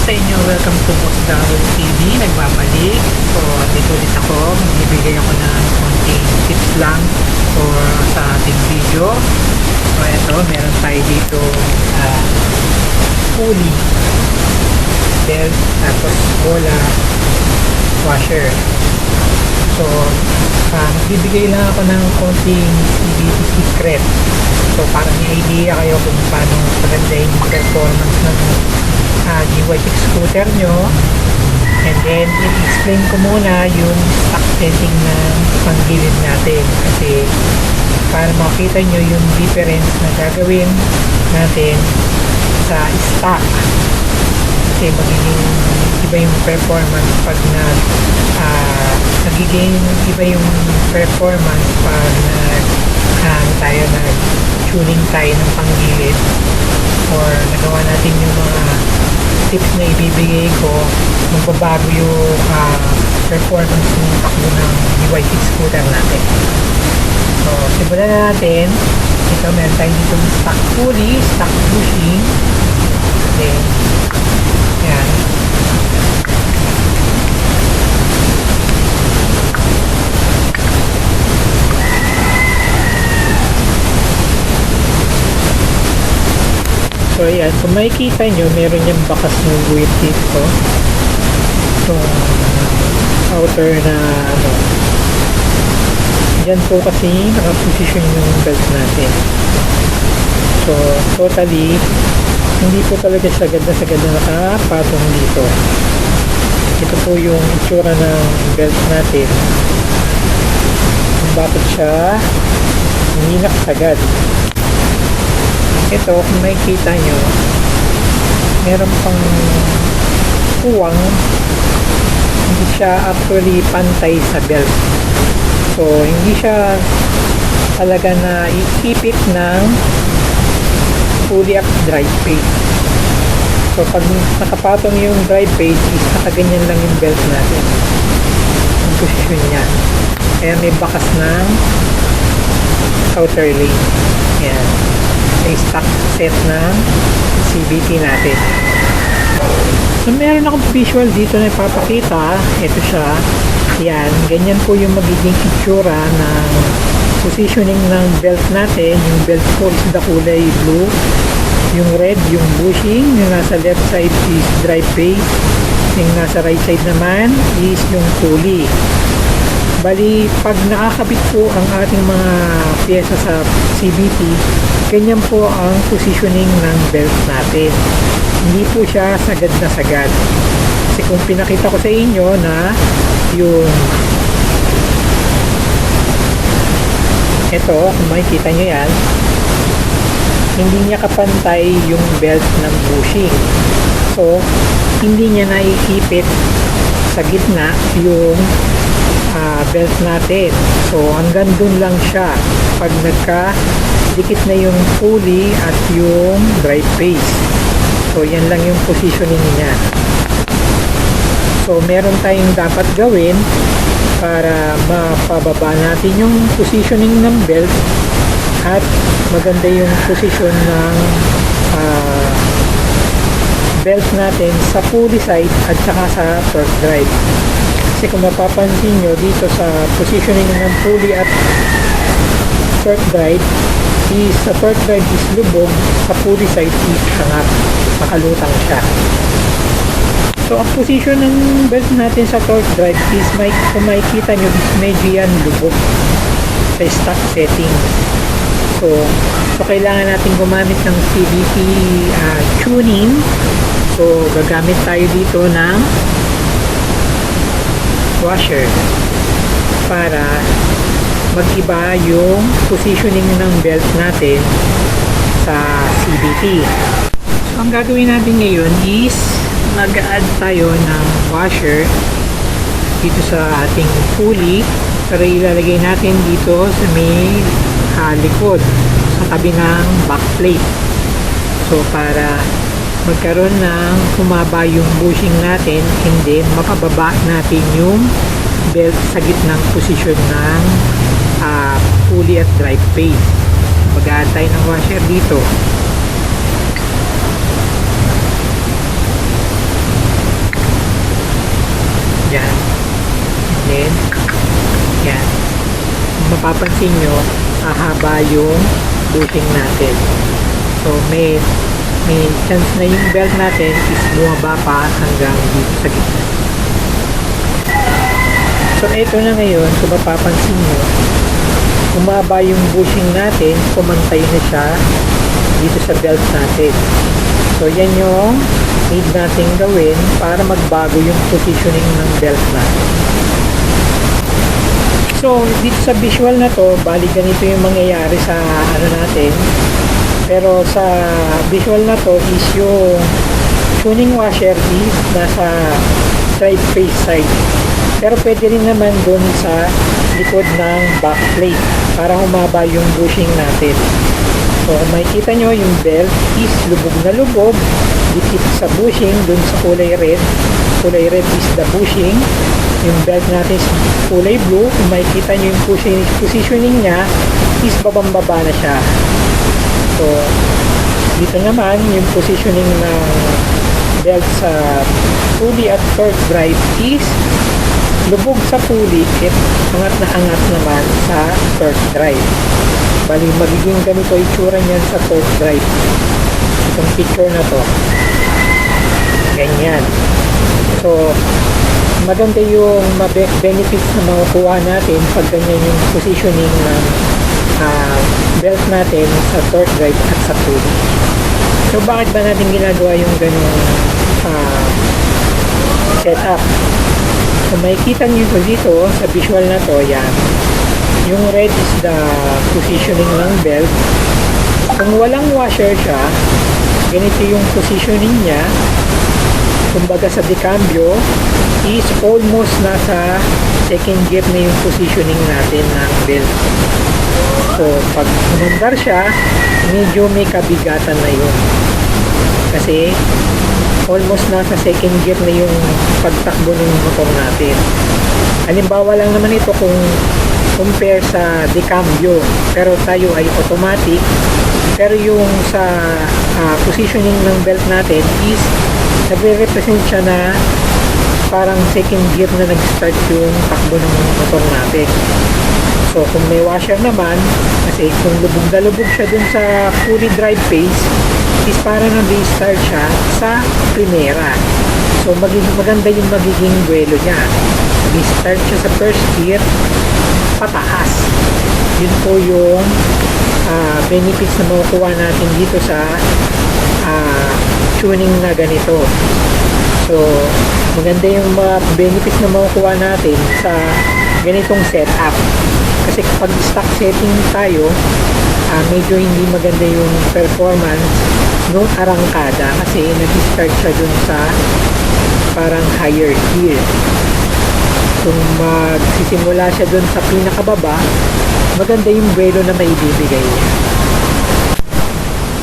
sa inyo? Welcome to Boss Darrell TV. Nagbabalik. So, dito ulit ako. Magbibigay ako ng konting tips lang for sa ating video. So, ito. Meron tayo dito pulley, belt, tapos bola, washer. So, magbibigay lang ako ng konting CVT secret. So, para may idea kayo kung paano pagandahin yung performance ng GY6 scooter nyo. And then, i-explain ko muna yung stock setting ng panggilid natin. Kasi, para makita nyo yung difference na gagawin natin sa stock. Kasi, magiging iba yung performance pag nagiging iba yung performance pag tuning tayo ng panggilid or nagawa natin yung mga tips na ibibigay ko, magbabago yung performance ng takbo ng GY6 scooter natin. So, simulan na natin. Ito, meron tayo dito stock pulley, stock bushing. Then, yan. So ayan, kung makikita nyo, meron yung bakas ng buwit dito. So, outer na dyan po kasi nakaposition yung belt natin. So, totally, hindi po talaga sagad na nakapatong dito. Ito po yung itsura ng belt natin. Kung bakit siya hindi nakasagad. Ito, kung makikita nyo, meron pang puwang, hindi siya actually pantay sa belt. So, hindi siya talaga na iipit ng fully up drive page. So, pag nakapatong yung drive page, is nakaganyan lang yung belt natin. Ang posisyon niya. Kaya may bakas ng outer lane. Yan. May stock set ng CVT natin. So, meron akong visual dito na ipapakita. Ito siya. Yan. Ganyan po yung magiging itsura ng positioning ng belt natin. Yung belt ko is the kulay blue. Yung red, yung bushing. Yung nasa left side is drive phase. Yung nasa right side naman is yung pulley. Bali, pag nakakabit po ang ating mga pyesa sa CVT, ganyan po ang positioning ng belt natin. Hindi po siya sagad na sagad. Kasi kung pinakita ko sa inyo na yung ito, kung makikita nyo yan, hindi niya kapantay yung belt ng bushing. So, hindi niya naiipit sa gitna yung belt natin. So, hanggang dun lang siya pag nagka-dikit na yung pulley at yung drive phase. So, yan lang yung positioning niya. So, meron tayong dapat gawin para mapababa natin yung positioning ng belt at maganda yung position ng belt natin sa pulley side at saka sa torque drive. Kasi kung mapapansin nyo dito sa positioning ng pulley at torque drive, sa torque drive is lubog, sa pulley side is angat, makalutang siya. So ang position ng belt natin sa torque drive is, kung makikita nyo, is medyo yan lubog sa stock setting. So kailangan natin gumamit ng CVT tuning. So gagamit tayo dito ng washer para mag-iba yung positioning ng belt natin sa CVT. So, ang gagawin natin ngayon is mag-add tayo ng washer dito sa ating pulley para ilalagay natin dito sa may likod sa tabi ng back plate. So, para magkaroon ng humaba yung bushing natin and then mapababa natin yung belt sa gitnang posisyon ng pulley at drive phase. Mag-add tayo ng washer dito. mapapansin nyo, hahaba yung bushing natin. So may chance na yung belt natin is bumaba pa hanggang dito sa gitna. So ito na ngayon, kung mapapansin nyo, umaba yung bushing natin, pumantay na siya dito sa belt natin. So yan yung need natin gawin para magbago yung positioning ng belt natin. So dito sa visual na to, bali ganito yung mangyayari sa ano natin. Pero sa visual na to is yung tuning washer is nasa side face side. Pero pwede rin naman dun sa likod ng back plate para humaba yung bushing natin. So kung makikita nyo, yung belt is lubog na lubog, dikit sa bushing dun sa kulay red. Kulay red is the bushing. Yung belt natin is kulay blue. Kung makikita nyo yung positioning niya is babang-baba na siya. So dito naman yung positioning ng belt sa pulley at torque drive is lubog sa pulley at angat na angat naman sa torque drive. Bali magiging ganito itsura niyan sa torque drive. Itong picture na to, ganyan. So maganda yung benefits na makukuha natin pag ganyan yung positioning ng belt natin sa torque drive at sa pulley. So bakit ba natin ginagawa yung ganung setup? So makikita nyo dito sa visual na to, yan. Yung red is the positioning ng belt. Kung walang washer siya, ganito yung positioning niya. Kumbaga sa decambio is almost nasa second gear na yung positioning natin ng belt. So pag umandar siya, medyo may kabigatan na yun. Kasi almost nasa second gear na yung pagtakbo ng motor natin. Halimbawa lang naman ito kung compare sa decambio, pero tayo ay automatic, pero yung sa positioning ng belt natin is nagre-represent siya na parang second gear na nag-start yung takbo ng motor natin. So kung may washer naman, kasi kung lubog na lubog siya dun sa fully drive phase, is para nag-start siya sa primera. So maganda yung magiging duelo niya. Nag-start siya sa first gear pataas. Yun po yung benefits na makukuha natin dito sa tuning na ganito. So maganda yung mga benefits na makukuha natin sa ganitong setup. Kasi kapag stock setting tayo, medyo hindi maganda yung performance nung arangkada kasi nag-start siya dun sa parang higher gear. Kung magsisimula siya dun sa pinakababa, maganda yung buwelo na maibibigay niya.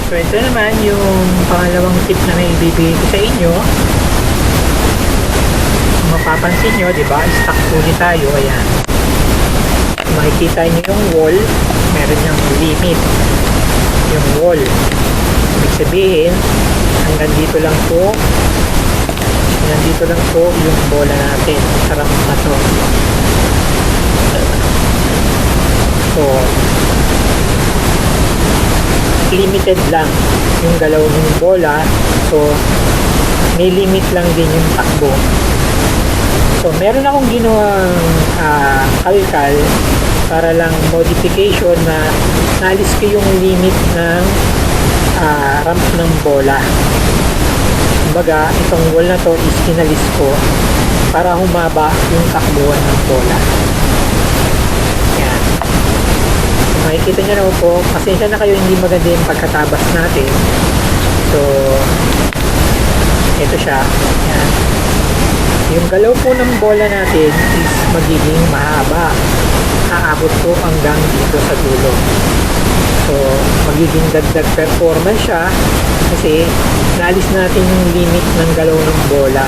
So ito naman yung pangalawang tip na maibibigay ko sa inyo. Kung mapapansin nyo, diba, stock pulley tayo, ayan. Kung makikita nyo yung wall, meron yung limit yung wall. Ibig sabihin, hanggang dito lang po yung bola natin sa ramp na to. So limited lang yung galaw ng bola, so may limit lang din yung takbo. So meron akong ginawang kalkal para lang modification na naalis ko yung limit ng ramp ng bola. Kumbaga, itong wall na to is kinalis ko para humaba yung takbuhan ng bola. Yan. Makikita nyo naman po, pasensya na kayo, hindi maganda yung pagkatabas natin. So ito siya. Yan. Yung galaw po ng bola natin is magiging mahaba. Aabot po hanggang dito sa dulo. So magiging dagdag performance siya kasi naalis natin yung limit ng galaw ng bola.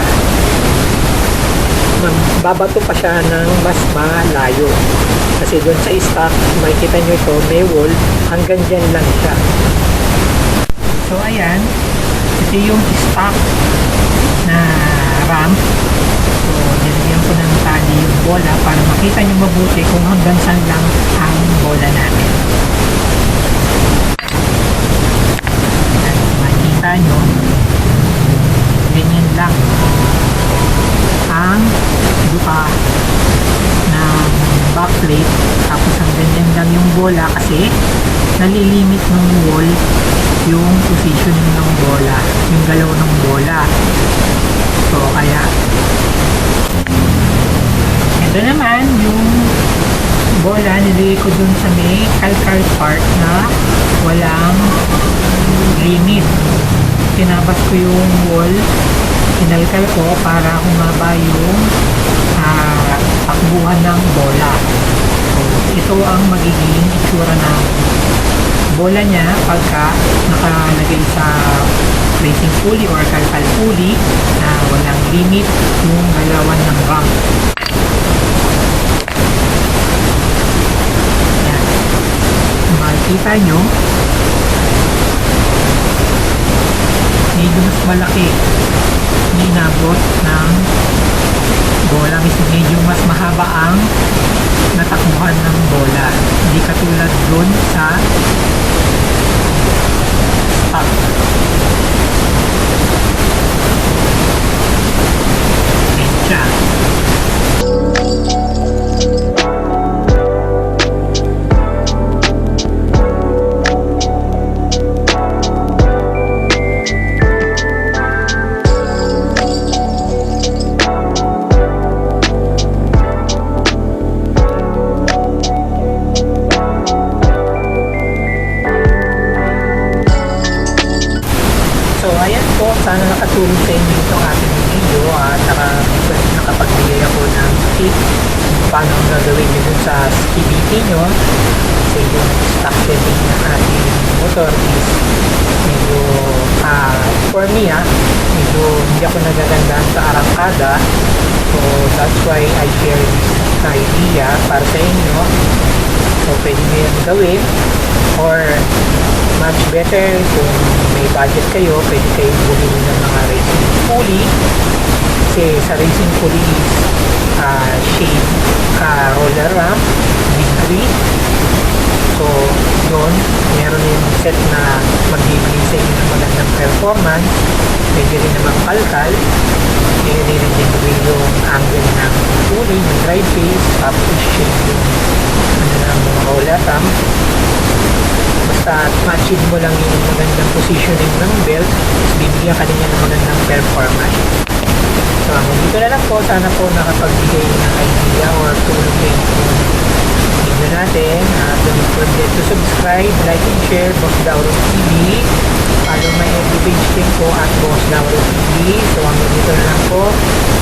Babato pa siya ng mas malayo kasi doon sa stock, makikita nyo ito, may wall, hanggang dyan lang siya. So ayan, ito yung stock na ramp. So nilagyan ko ng tali yung bola para makita nyo mabuti kung hanggang saan lang ang bola natin. At makita nyo, ganyan lang ang buka ng backplate, tapos ang ganyan lang yung bola kasi nalilimit ng wall yung positioning ng bola, yung galaw ng bola. So kaya ito naman yung bola, nilagay ko dun sa may calcar part na walang limit. Tinabas ko yung wall, kinalkal ko para humaba yung takbuhan ng bola. So, ito ang magiging itsura ng bola niya pagka nakalagay sa racing pulley or calcal pulley na walang limit yung galawan ng ramp. Yan. Makikita nyo, medyo mas malaki inabot ng bola, medyo mas mahaba ang natakbuhan ng bola, hindi katulad dun sa stock. Ayan siya. Sana nakatulong sa inyo itong ating video at nakapagbigay ako ng tip paano ang gagawin nyo dun sa CVT nyo. Kasi yung stock setting ng ating motor is medyo for me medyo hindi ako nagagandaan sa arangkada. So that's why I share this idea para sa inyo. So pwede nyo yan gawin, or much better kung may budget kayo, pwede kayong bumili ng mga racing pulley. Kasi sa racing pulley is shade roller ramp, degree. So doon meron yung set na magbibigay sa inyo ng magandang performance. Pwede rin naman kalkal, i-degree yung angle ng pulley, yung drive face, tapos shade yung ng roller ramp. Basta ma-achieve mo lang yung magandang positioning ng belt, bibigyan ka niya ng magandang performance. So hanggang dito na lang po, sana po nakapagbigay ng idea or tulong din yung video natin. Don't forget to subscribe, like and share Boss Dauro TV. Follow my FB page din po at Boss Dauro TV. So hanggang dito na lang po,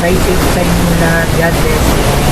stay safe sa inyo lahat. God bless you.